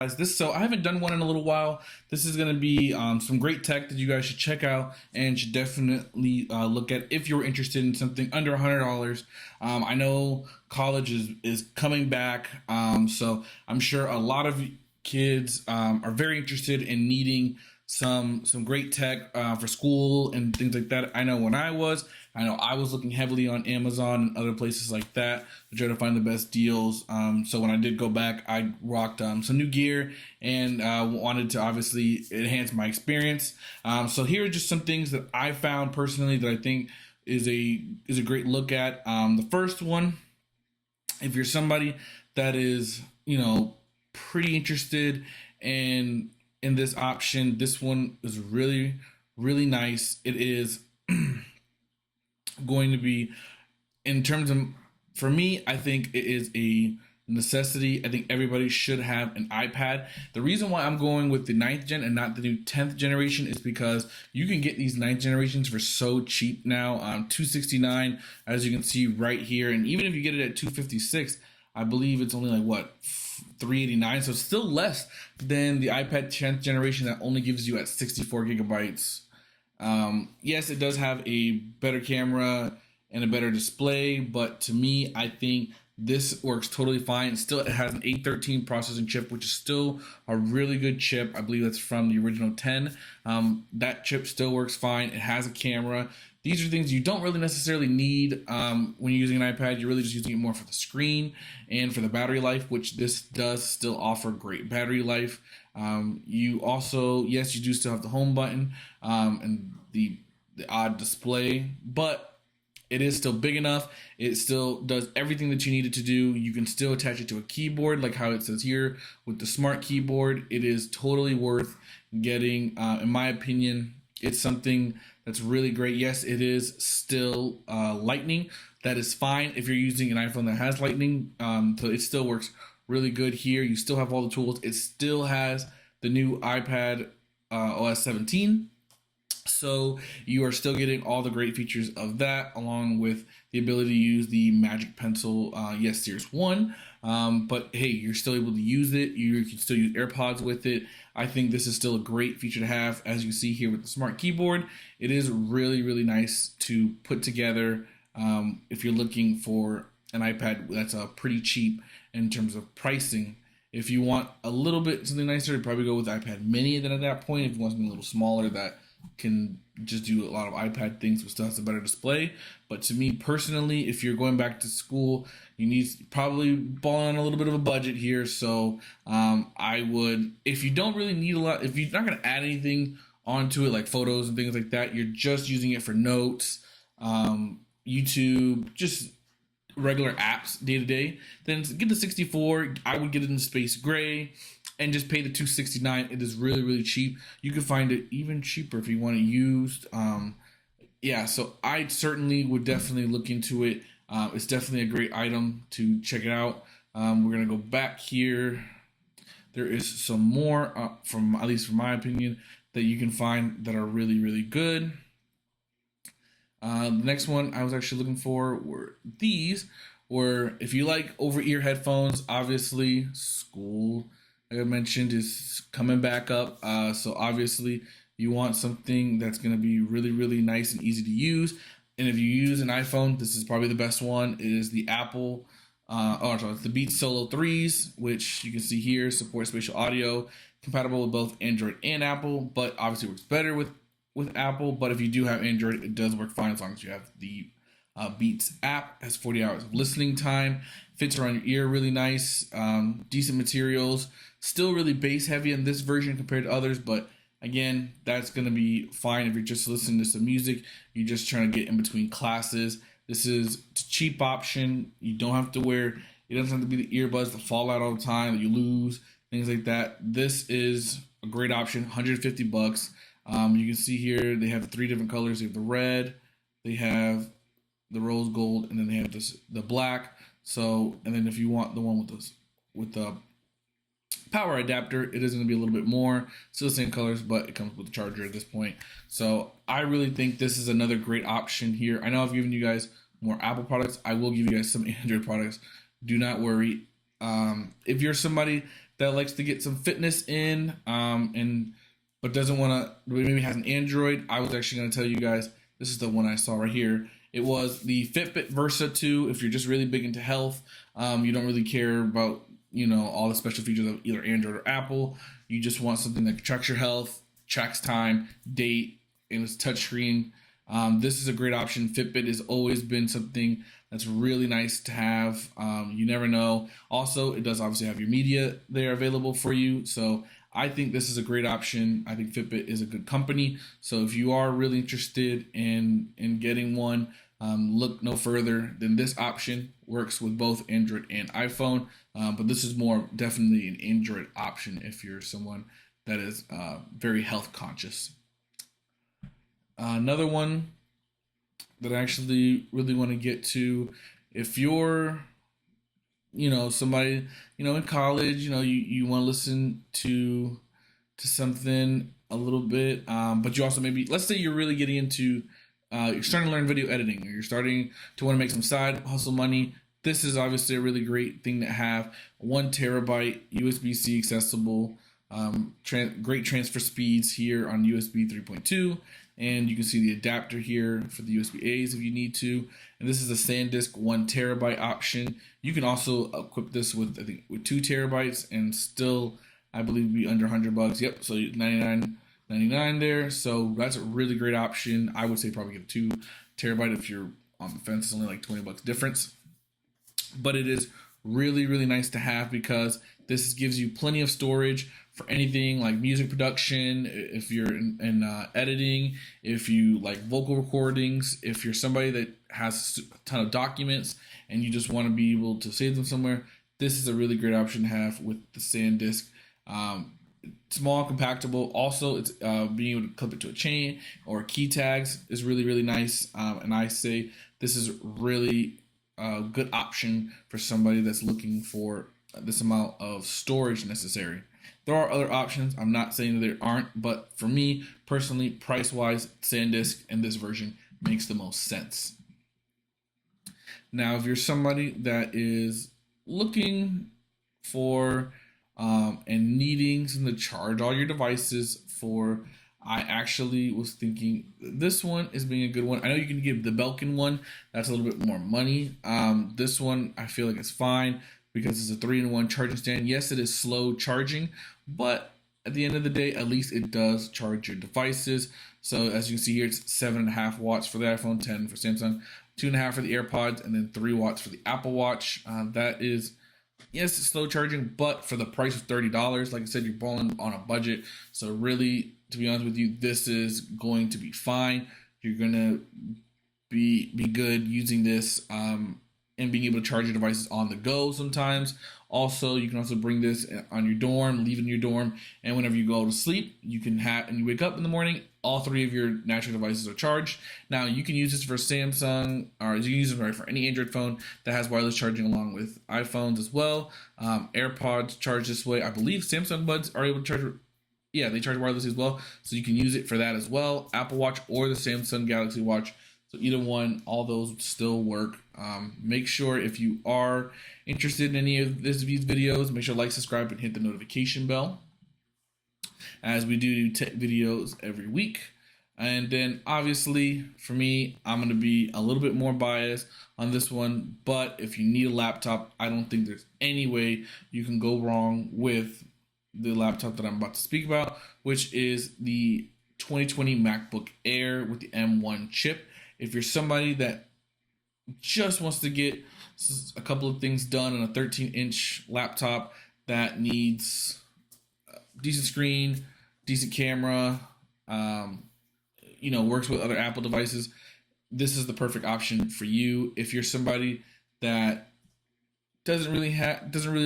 So I haven't done one in a little while. This is going to be some great tech that you guys should check out and should definitely look at if you're interested in something under $100. I know college is coming back, so I'm sure a lot of kids are very interested in needing some great tech for school and things like that. I know I was looking heavily on Amazon and other places like that to try to find the best deals. So when I did go back, I rocked some new gear and wanted to obviously enhance my experience. So here are just some things that I found personally that I think is a great look at. The first one, if you're somebody that is pretty interested in this option, this one is really nice. It is going to be, in terms of, for me, I think it is a necessity. I think everybody should have an iPad. The reason why I'm going with the ninth gen and not the new 10th generation is because you can get these ninth generations for so cheap now. $269, as you can see right here, and even if you get it at $256, I believe it's only like what, $389. So it's still less than the iPad 10th generation that only gives you at 64 gigabytes. Yes, it does have a better camera and a better display, but to me, I think this works totally fine. It has an A13 processing chip, which is still a really good chip. I believe that's from the original 10. That chip still works fine. It has a camera. These are things you don't really necessarily need when you're using an iPad. You're really just using it more for the screen and for the battery life, which this does still offer great battery life. You also, yes, you do still have the home button and the odd display, but it is still big enough. It still does everything that you need it to do. You can still attach it to a keyboard, like how it says here with the smart keyboard. It is totally worth getting. In my opinion, it's something that's really great. Yes, it is still Lightning. That is fine if you're using an iPhone that has Lightning. So it still works really good here. You still have all the tools. It still has the new iPad OS 17. So you are still getting all the great features of that, along with the ability to use the Magic Pencil, yes, Series 1. But hey, you're still able to use it. You can still use AirPods with it. I think this is still a great feature to have. As you see here with the smart keyboard, it is really nice to put together if you're looking for an iPad that's pretty cheap in terms of pricing. If you want a little bit something nicer, you'd probably go with the iPad mini. Then at that point, if you want something a little smaller that can just do a lot of iPad things but still has a better display. But to me personally, if you're going back to school, you need probably ball on a little bit of a budget here. So I would, if you don't really need a lot, if you're not going to add anything onto it like photos and things like that, you're just using it for notes, YouTube, just regular apps day to day, then get the 64. I would get it in space gray and just pay the $269. It is really cheap. You can find it even cheaper if you want it used. Yeah, so I certainly would definitely look into it. It's definitely a great item to check it out. We're gonna go back here. There is some more from, at least from my opinion, that you can find that are really good. The next one I was actually looking for were these, where if you like over-ear headphones, obviously school, like I mentioned, is coming back up. So obviously you want something that's going to be really nice and easy to use. And if you use an iPhone, this is probably the best one. It is the Apple, it's the Beats Solo 3s, which you can see here, supports spatial audio, compatible with both Android and Apple, but obviously works better with Apple. But if you do have Android, it does work fine as long as you have the Beats app. Has 40 hours of listening time, fits around your ear really nice, decent materials, still really bass heavy in this version compared to others, but again, that's going to be fine if you're just listening to some music, you're just trying to get in between classes. This is a cheap option. You don't have to wear, it doesn't have to be the earbuds that fall out all the time that you lose, things like that. This is a great option, 150 bucks. You can see here they have 3 different colors. They have the red, they have the rose gold, and then they have the black. So, and then if you want the one with the power adapter, it is going to be a little bit more. Still the same colors, but it comes with a charger at this point. So I really think this is another great option here. I know I've given you guys more Apple products. I will give you guys some Android products. Do not worry. If you're somebody that likes to get some fitness in, and but doesn't want to, maybe has an Android, I was actually going to tell you guys, this is the one I saw right here. It was the Fitbit Versa 2. If you're just really big into health, you don't really care about, all the special features of either Android or Apple. You just want something that tracks your health, tracks time, date, and it's touchscreen. This is a great option. Fitbit has always been something that's really nice to have. You never know. Also, it does obviously have your media there available for you. So I think this is a great option. I think Fitbit is a good company. So if you are really interested in getting one, look no further than this option. Works with both Android and iPhone, but this is more definitely an Android option if you're someone that is very health conscious. Another one that I actually really want to get to, if you're, somebody, in college, you want to listen to something a little bit, but you also maybe, let's say you're really getting into, you're starting to learn video editing, or you're starting to want to make some side hustle money. This is obviously a really great thing to have. 1 terabyte USB-C accessible, great transfer speeds here on USB 3.2. And you can see the adapter here for the USB-A's if you need to. And this is a SanDisk 1 terabyte option. You can also equip this with, I think, with 2 terabytes and still, I believe, be under $100. Yep, so $99.99 there. So that's a really great option. I would say probably get a 2 terabyte if you're on the fence. It's only like $20 difference. But it is really, really nice to have because this gives you plenty of storage for anything like music production, if you're in editing, if you like vocal recordings, if you're somebody that has a ton of documents and you just want to be able to save them somewhere, this is a really great option to have with the SanDisk. Small, compactable. Also, it's being able to clip it to a chain or key tags is really, really nice. And I say this is really a good option for somebody that's looking for this amount of storage necessary. There are other options. I'm not saying that there aren't, but for me personally, price-wise, SanDisk and this version makes the most sense. Now, if you're somebody that is looking for and needing something to charge all your devices for, I actually was thinking this one is being a good one. I know you can give the Belkin one. That's a little bit more money. This one, I feel like it's fine because it's a 3-in-1 charging stand. Yes, it is slow charging, but at the end of the day, at least it does charge your devices. So as you can see here, it's 7.5 watts for the iPhone, 10 for Samsung, 2.5 for the AirPods, and then 3 watts for the Apple Watch. That is, yes, it's slow charging, but for the price of $30, like I said, you're balling on a budget. So really, to be honest with you, this is going to be fine. You're gonna be good using this and being able to charge your devices on the go sometimes. Also, you can also bring this on your dorm, leave it in your dorm, and whenever you go to sleep, you can have, and you wake up in the morning, all 3 of your natural devices are charged. Now, you can use this for Samsung, or you can use it for any Android phone that has wireless charging along with iPhones as well. AirPods charge this way. I believe Samsung Buds are able to charge, yeah, they charge wirelessly as well, so you can use it for that as well. Apple Watch or the Samsung Galaxy Watch. So either one, all those still work. Make sure if you are interested in any of these videos, make sure to like, subscribe, and hit the notification bell, as we do tech videos every week. And then obviously for me, I'm going to be a little bit more biased on this one, but if you need a laptop, I don't think there's any way you can go wrong with the laptop that I'm about to speak about, which is the 2020 MacBook Air with the M1 chip. If you're somebody that just wants to get a couple of things done on a 13-inch laptop that needs a decent screen, decent camera, works with other Apple devices, this is the perfect option for you. If you're somebody that doesn't really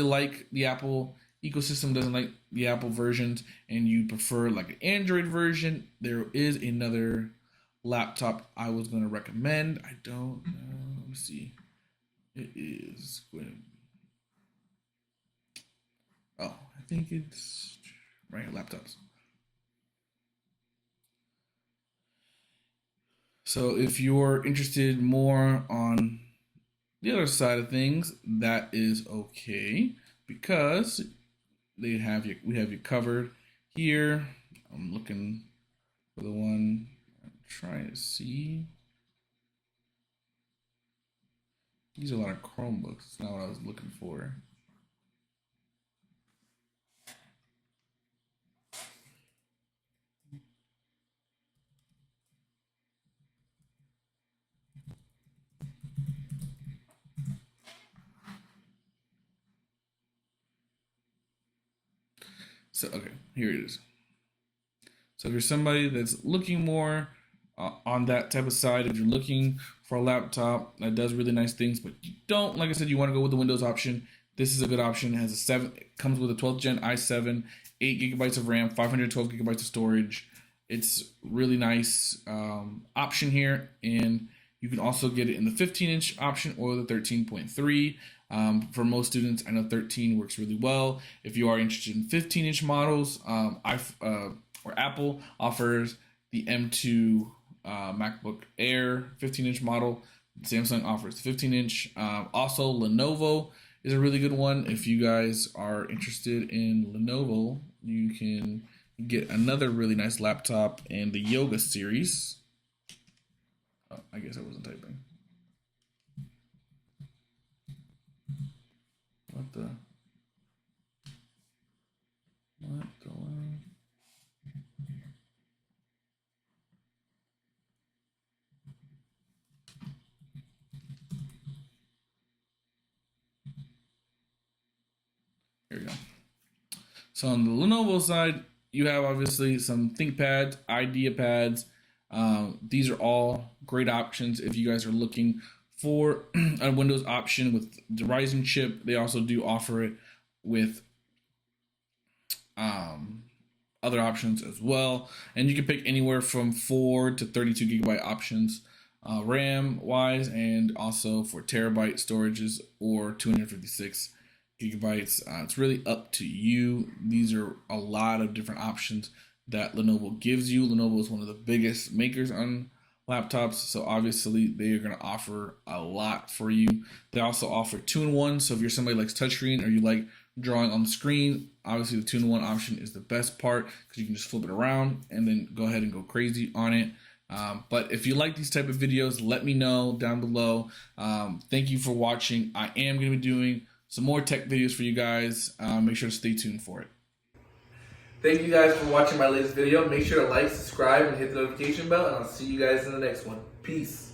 like the Apple ecosystem, doesn't like the Apple versions, and you prefer like an Android version, there is another laptop I was going to recommend. I don't know. Let me see. It is going to... Oh, I think it's right here, laptops. So if you're interested more on the other side of things, that is okay, because we have you covered here. I'm looking for the one I'm trying to see. These are a lot of Chromebooks. It's not what I was looking for. So, okay, here it is. So if you're somebody that's looking more on that type of side, if you're looking for a laptop that does really nice things, but you don't, like I said, you want to go with the Windows option, this is a good option. It has it comes with a 12th gen i7, 8 gigabytes of RAM, 512 gigabytes of storage. It's really nice option here, and you can also get it in the 15-inch option or the 13.3. For most students, I know 13 works really well. If you are interested in 15-inch models, or Apple offers the M2 MacBook Air 15-inch model. Samsung offers 15-inch. Also, Lenovo is a really good one. If you guys are interested in Lenovo, you can get another really nice laptop in the Yoga series. Oh, I guess I wasn't typing. What the? Here we go. So on the Lenovo side, you have obviously some ThinkPads, IdeaPads. These are all great options if you guys are looking for a Windows option with the Ryzen chip. They also do offer it with other options as well. And you can pick anywhere from 4 to 32 gigabyte options RAM wise, and also for terabyte storages or 256 gigabytes. It's really up to you. These are a lot of different options that Lenovo gives you. Lenovo is one of the biggest makers on laptops, so obviously they are going to offer a lot for you. They also offer 2-in-1, so if you're somebody who likes touchscreen or you like drawing on the screen, obviously the 2-in-1 option is the best part because you can just flip it around and then go ahead and go crazy on it. But if you like these type of videos, let me know down below. Thank you for watching. I am going to be doing some more tech videos for you guys. Make sure to stay tuned for it. Thank you guys for watching my latest video. Make sure to like, subscribe, and hit the notification bell, and I'll see you guys in the next one. Peace.